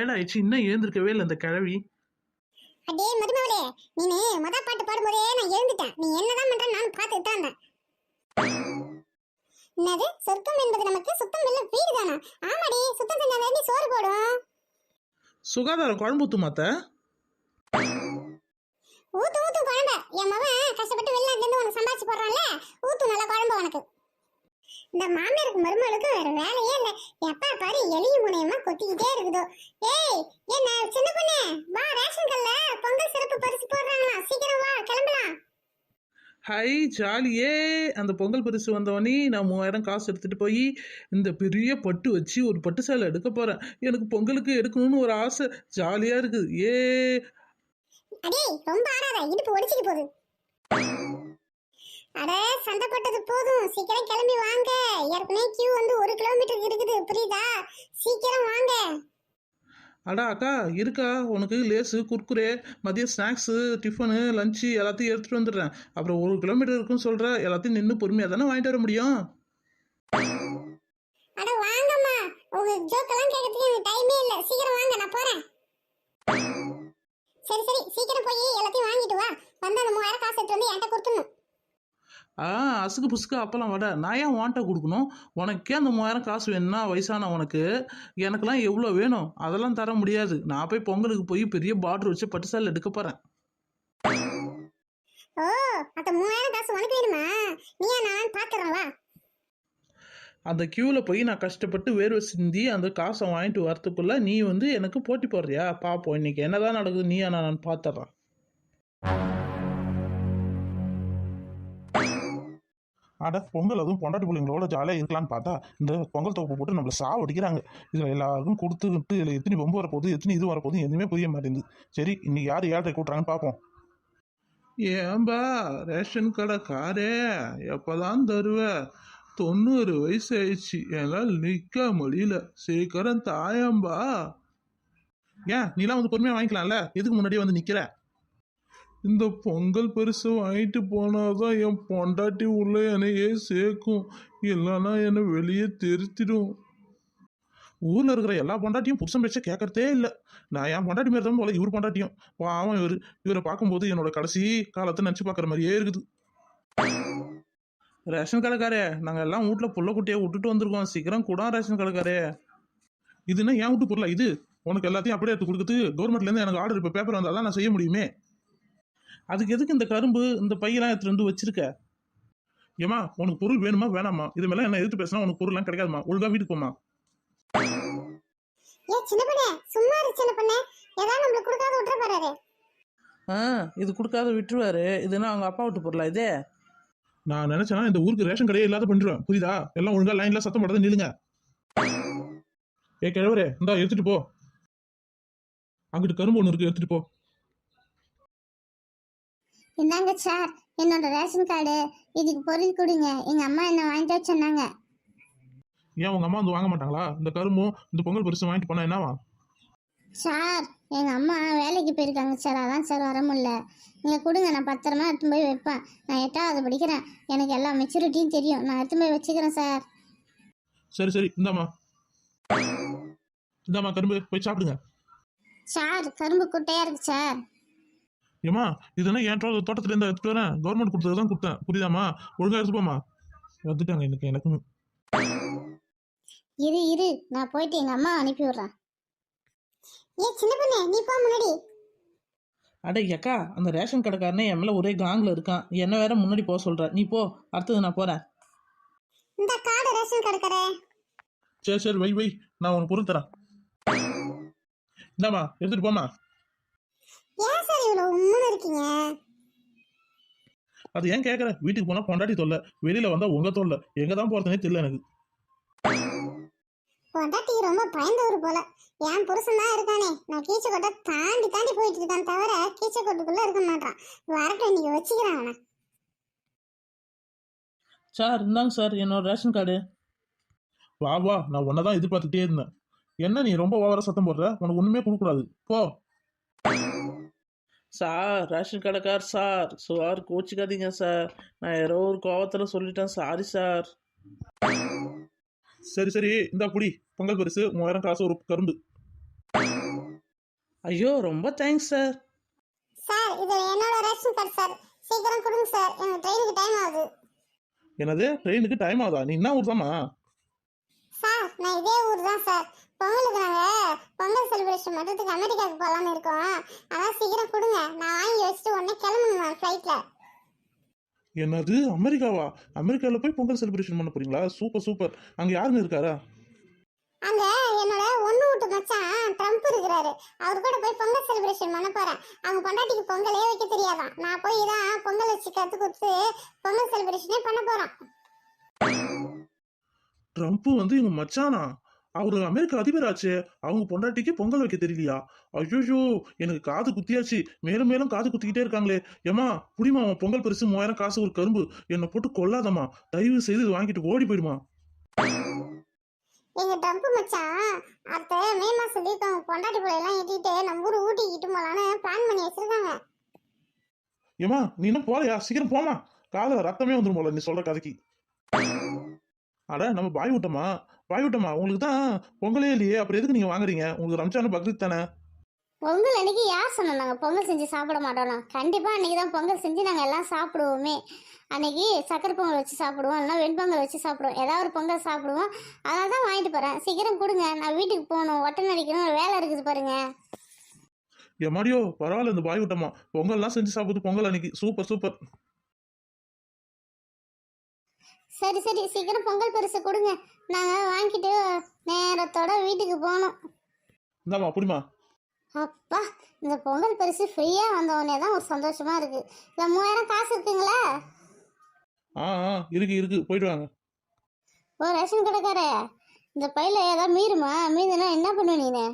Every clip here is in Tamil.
டயர்ட் ஆயிடுச்சு, இன்னும் எழுந்திருக்கவே இல்லை இந்த கிழவி. அடே மருமவளே, நீ மொத பாட்டு பாடும்போதே நான் எழுந்துட்டேன். நீ என்னதான் பண்ற நான் பார்த்துட்டு தான் இருந்தேன். என்னது சொர்க்கம் என்பது நமக்கு சுத்தம் இல்ல வீடு தானா? ஆமாடி, சுத்தம் செஞ்சாதான் நீ சோறு போடும். சுகாதாரம் குழம்பு ஊத்துமாத்த. ஊத்து ஊத்து குழம்பு. என் மகன் கஷ்டப்பட்டு வெளிநாட்டுல இருந்து உனக்கு சம்பாதிச்சு போடுறான்ல, ஊத்து நல்ல குழம்பு உனக்கு. இந்த மாமியாருக்கு மருமகளுக்கு வேற வேலையே இல்ல. எப்ப பாரு எலியும் முனையமா கொத்திக்கிட்டே இருக்குதோ. ஏய் என்ன சின்ன பொண்ணு, வா ரேஷன் கல்ல பொங்கல் சிறப்பு பரிசு போடுறாங்களா, சீக்கிரம் வா கிளம்பலாம். ஹை ஜாலியே. அந்த பொங்கல் பரிசு வந்தவனே நான் 3000 காசு எடுத்துட்டு போய் இந்த பெரிய பட்டு வச்சு ஒரு பட்டு சேலை எடுக்க போறேன். எனக்கு பொங்கலுக்கு எடுக்கணும்னு ஒரு ஆசை, ஜாலியா இருக்குது. அடே ரொம்ப ஆடாத, இடுப்பு ஒடிச்சிட்டு போகுது. அட சண்டை போட்டது போதும், சீக்கிரம் கிளம்பி வாங்க. ஏற்கனவே கியூ வந்து 1 கிலோமீட்டர் இருக்குது, புரியுதா? சீக்கிரம் வாங்க. அடா அக்கா இருக்கா, உனக்கு லேஸு குர்குரே மதியம் ஸ்நாக்ஸு டிஃபனு லஞ்சு எல்லாத்தையும் எடுத்துகிட்டு வந்துடுறேன். அப்புறம் 1 கிலோமீட்டர் இருக்குன்னு சொல்கிற, எல்லாத்தையும் நின்று பொறுமையாக தானே வாங்கிட்டு வர முடியும். அட வாங்கம்மா, உங்க ஜோக்கெல்லாம் கேட்கறதுக்கு எனக்கு டைமே இல்லை. சீக்கிரம் வாங்க, நான் போறேன். சரி சரி, சீக்கிரம் போய் எல்லாத்தையும் வாங்கிட்டு வா. வந்து அந்த 3000 காசு எடுத்து வந்து என்கிட்ட கொடுத்துடணும். அசுக்கு புசுக்கு அப்பெல்லாம் வட நான் ஏன் வாண்ட்டை கொடுக்கணும்? உனக்கே அந்த 3000 காசு வேணும்னா வயசான உனக்கு, எனக்கெல்லாம் எவ்வளோ வேணும் அதெல்லாம் தர முடியாது. நான் போய் பொங்கலுக்கு போய் பெரிய பார்டர் வச்சு பட்டு சேலை எடுக்க போகிறேன். ஓ, அந்த 3000 காசு உனக்கு வேணுமா? நீயா நான் பார்த்துறேன் வா. அந்த கியூவில் போய் நான் கஷ்டப்பட்டு வேர்வை சிந்தி அந்த காசை வாங்கிட்டு வரத்துக்குள்ள நீ வந்து எனக்கு போட்டி போடுறியா? பார்ப்போம் இன்னைக்கு என்னதான் நடக்குது, நீயா நான் பார்த்துட்றேன். அட பொங்கல் அதுவும் பொண்டாட்டி பிள்ளைங்களோட ஜாலியாக இருக்கலான்னு பார்த்தா இந்த பொங்கல் தொகுப்பு போட்டு நம்மளை சாவடிக்கிறாங்க. இதில் எல்லாருக்கும் கொடுத்துக்கிட்டு இதில் எத்தனை பொம்பு வரப்போகுது எத்தனை இது வரப்போகுது எதுவுமே புரிய மாட்டேங்குது. சரி இன்னைக்கு யார் ஏழரை கூட்டுறாங்கன்னு பார்ப்போம். ஏன்பா ரேஷன் கடை காரே, எப்போதான் தருவ? 90 வயசு ஆயிடுச்சு, என்னால் நிற்க முடியல, சீக்கிரம் தாயம்பா. ஏன் நீலாம் வந்து பொறுமையாக வாங்கிக்கலாம்ல, எதுக்கு முன்னாடியே வந்து நிற்கிற? இந்த பொங்கல் பரிசு வாங்கிட்டு போனாதான் என் பொண்டாட்டி உள்ள என்னையே சேர்க்கும், இல்லைன்னா என்னை வெளியே தெரித்திடும். ஊரில் இருக்கிற எல்லா பொண்டாட்டியும் புருஷன் பேச்ச கேட்கறதே இல்லை. நான் என் பொண்டாட்டி மாரி தான் போல இவர் பொண்டாட்டியும். பாவம் இவரை பார்க்கும்போது என்னோட கடைசி காலத்தை நினச்சி பார்க்குற மாதிரியே இருக்குது. ரேஷன் கடைக்காரே, நாங்கள் எல்லாம் வீட்டில் புள்ள குட்டியை விட்டுட்டு வந்திருக்கோம், சீக்கிரம் கூட ரேஷன் கடைக்காரே. இதுன்னா என் வீட்டு பொருளா இது? உனக்கு எல்லாத்தையும் அப்படியே எடுத்து கொடுக்குறது கவர்மெண்ட்லேருந்து எனக்கு ஆர்டர் இப்போ பேப்பர் வந்தால் தான் நான் செய்ய முடியுமே. அதுக்கு எதுக்கு இந்த கரும்பு இந்த பையெல்லாம் எடுத்துட்டு வந்து வச்சிருக்க? ஏமா உனக்கு பொருள் வேணுமா வேணாமா? இது மேலே என்ன எதிர்த்து பேசினா உனக்கு பொருள்லாம் கிடைக்காதுமா, ஒழுங்கா வீட்டுக்கு போமா. இது கொடுக்காத விட்டுருவாரு. இதுனா அவங்க அப்பா விட்டு பொருளா இது? நான் நினைச்சேன்னா இந்த ஊருக்கு ரேஷன் கடையே இல்லாத பண்ணிடுவேன், புரியுதா? எல்லாம் ஒழுங்கா லைன்ல சத்தம் போடாத நில்லுங்க. கிழவரே இந்தா எடுத்துட்டு போ, அங்கிட்டு கரும்பு ஒன்று இருக்கு எடுத்துட்டு போ. இந்தாங்க சார் என்னோட ரேஷன் கார்டு, இதுக்கு பொருள் கொடுங்க. எங்க அம்மா என்ன வாங்கிட்டு சொன்னாங்க. ஏன் உங்க அம்மா வந்து வாங்க மாட்டாங்களா? இந்த கரும்பும் இந்த பொங்கல் பரிசு வாங்கிட்டு போனா என்னவா? சார் எங்க அம்மா வேலைக்கு போயிருக்காங்க சார், அதான் சார் வர முடியல. நீங்க கொடுங்க, நான் பத்திரமா எடுத்து போய் வைப்பேன். நான் 8வது படிக்கிறேன், எனக்கு எல்லா மெச்சூரிட்டியும் தெரியும், நான் எடுத்து போய் வச்சுக்கிறேன் சார். சரி சரி இந்தாம்மா கரும்பு போய் சாப்பிடுங்க. சார் கரும்பு குட்டையா இருக்கு சார். ஏமா இதுனா என் தோட்டத்துல இருந்து எடுத்துட்டு வரேன், கவர்மெண்ட் கொடுத்ததான் கொடுத்தேன், புரியுதாமா? ஒழுங்கா எடுத்து போமா. வந்துட்டாங்க எனக்கு. இரு நான் போயிட்டு எங்க அம்மா அனுப்பி விடுறேன். ஏ சின்ன பொண்ணு நீ போ முன்னாடி. அட அக்கா, அந்த ரேஷன் கடைக்காரனே என் மேல ஒரே காங்கில் இருக்கான், என்ன வேற முன்னாடி போக சொல்ற. நீ போ, அடுத்தது நான் போறேன். இந்த கார்டு ரேஷன் கடைக்காரே. சரி வை நான் உனக்கு பொருள் தரேன். இந்தாமா எடுத்துட்டு போமா. ஏன் சார் இவ்வளவு உம்முன்னு இருக்கீங்க? அது ஏன் கேட்குற? வீட்டுக்கு போனால் பொண்டாட்டி தொல்லை, வெளியில் வந்தால் உங்க தொல்லை, எங்கே தான் போகிறதுனே தெரியல எனக்கு. பொண்டாட்டி ரொம்ப பயந்தவர் போல. என் புருஷன் தான் இருக்கானே, நான் கீச்சக்கோட்டை தாண்டி போயிட்டு இருக்கான் தவிர கீச்சக்கோட்டுக்குள்ளே இருக்க மாட்டான். வரட்டும் இன்னைக்கு வச்சுக்கிறேன் அவனை. சார் இந்தாங்க சார் என்னோட ரேஷன் கார்டு. வா நான் உன்னை தான் எதிர்பார்த்துட்டே இருந்தேன். என்ன நீ ரொம்ப ஓவரா சத்தம் போடுற? உனக்கு ஒன்றுமே கொடுக்கூடாது போ. சார் ரேஷன் கடைக்கார் சார் கோச்சிக்காதீங்க சார், நான் ஏதோ ஒரு கோவத்தில் சொல்லிட்டேன், சாரி சார். சரி இந்தா புடி பொங்கல் பரிசு 3000 காசு ஒரு கரும்பு. ஐயோ ரொம்ப தேங்க்ஸ் சார். சார் இது என்னோட ரேஷன் கார்டு சார், சீக்கிரம் கொடுங்க சார், எனக்கு ட்ரெயினுக்கு டைம் ஆகுது. என்னது ட்ரெயினுக்கு டைம் ஆகுதா? நீ என்ன ஊர் தாமா? சார் நான் இதே ஊர் தான் சார். பொங்கலுக்கு நாங்கள் பொங்கல் செலிப்ரேஷன் பண்ணுறதுக்கு அமெரிக்காவுக்கு போகலான்னு இருக்கோம். அதான் சீக்கிரம் கொடுங்க, நான் வாங்கி வச்சுட்டு உடனே கிளம்புங்க ஃப்ளைட்டில். என்னது அமெரிக்காவா? அமெரிக்காவில் போய் பொங்கல் செலிப்ரேஷன் பண்ண போறீங்களா? Super super. அங்கே யாருன்னு இருக்காரா? அங்க என்னோட ஒண்ணு வீட்டு மச்சான் ட்ரம்ப் இருக்கிறாரு, அவர் கூட போய் பொங்கல் செலிப்ரேஷன் பண்ண போறேன். அவங்க பொண்டாட்டிக்கு பொங்கலே வைக்க தெரியாதான், நான் போய் தான் பொங்கல் வச்சு கத்து கொடுத்து பொங்கல் செலிப்ரேஷனே பண்ண போறேன். ட்ரம்ப் வந்து இவங்க மச்சானா? அவரு அமெரிக்கா அதிபர் ஆச்சே, அவங்க பொண்டாட்டிக்கு பொங்கல் வைக்க தெரியலையா? ஐயோ எனக்கு காது குத்தியாச்சு. மேலும் மேலும் காது குத்திக்கிட்டே இருக்காங்களே. ஏமா புடிமா, அவன் பொங்கல் பரிசு 3000 காசு ஒரு கரும்பு. என்னை போட்டு கொல்லாதம்மா, தயவு செய்து இது வாங்கிட்டு ஓடி போயிடுமா. எங்க ட்ரம்ப் மச்சான் அடுத்த மே மாசம் லீவுக்கு அவங்க பொண்டாட்டி கூட எல்லாம் ஏற்றிட்டு நம்ம ஊர் ஊட்டிக்கிட்டு போலான்னு பிளான் பண்ணி வச்சிருக்காங்க. ஏமா நீ இன்னும் போலையா? சீக்கிரம் போமா, காதுல ரத்தமே வந்துடும் போல நீ சொல்ற கதைக்கு. அட நம்ம பாய் விட்டோமா, பாய் விட்டோமா, உங்களுக்கு தான் பொங்கலே இல்லையே, அப்புறம் எதுக்கு நீங்க வாங்குறீங்க? உங்களுக்கு ரம்ஜான் பக்ரீத் தானே. பொங்கல் அன்னைக்கு யார் சொன்னோம் நாங்கள் பொங்கல் செஞ்சு சாப்பிட மாட்டோம்? கண்டிப்பாக அன்னைக்கு தான் பொங்கல் செஞ்சு நாங்கள் எல்லாம் சாப்பிடுவோமே. அன்னைக்கு சக்கரை பொங்கல் வச்சு சாப்பிடுவோம், இல்லைனா வெண்பொங்கல் வச்சு சாப்பிடுவோம், ஏதாவது ஒரு பொங்கல் சாப்பிடுவோம். அதனால தான் வாங்கிட்டு போகிறேன். சீக்கிரம் கொடுங்க, நான் வீட்டுக்கு போகணும், ஒட்டை அடிக்கணும், ஒரு வேலை இருக்குது பாருங்க. எம்மாடியோ பரவாயில்ல, இந்த பாய் விட்டோமா பொங்கல்லாம் செஞ்சு சாப்பிடுது பொங்கல் அன்னைக்கு. Super super. சரி சரி, சீக்கிரம் பொங்கல் பரிசு கொடுங்க, நாங்கள் வாங்கிட்டு நேரத்தோட வீட்டுக்கு போகணும். இந்தாமா புடிமா. அப்பா, இந்த பொங்கல் பரிசு ஃப்ரீயாக வந்தவொடனே தான் ஒரு சந்தோஷமாக இருக்குது. இல்லை 3000 காசு இருக்குங்களா? இருக்கு இருக்கு, போயிட்டு வாங்க. ஓ ரேஷன் கடைக்காரே, இந்த பையில ஏதாவது மீறுமா? மீதுனா என்ன பண்ணுவ நீனு?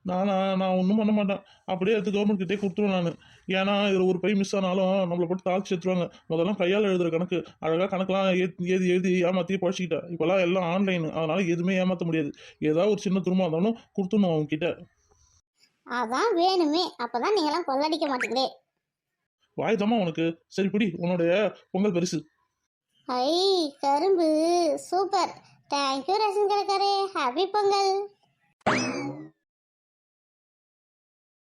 நான் ஒன்றும் பண்ண மாட்டேன், அப்படியே எடுத்து கவர்மெண்ட் கிட்டே கொடுத்துருவேன் நான். ஏன்னா இதில் ஒரு பை மிஸ் ஆனாலும் நம்மளை போட்டு தாழ்ச்சி எடுத்துருவாங்க. முதல்ல கையால் எழுதுற கணக்கு, அழகாக கணக்கெலாம் எழுதி எழுதி ஏமாற்றி பழச்சிக்கிட்டேன். இப்போல்லாம் எல்லாம் ஆன்லைன், அதனால எதுவுமே ஏமாற்ற முடியாது. ஏதாவது ஒரு சின்ன துருமா இருந்தாலும் கொடுத்துடணும் அவங்க கிட்ட. அதான் வேணுமே, அப்பதான் நீங்களாம் கொள்ளடிக்க மாட்டீங்களே. வாய் தாம்மா உனக்கு. சரி பிடி உன்னுடைய பொங்கல் பரிசு. ஐ கரும்பு சூப்பர், தேங்க்யூ ரேஷன் கடைக்காரே, ஹாப்பி பொங்கல்.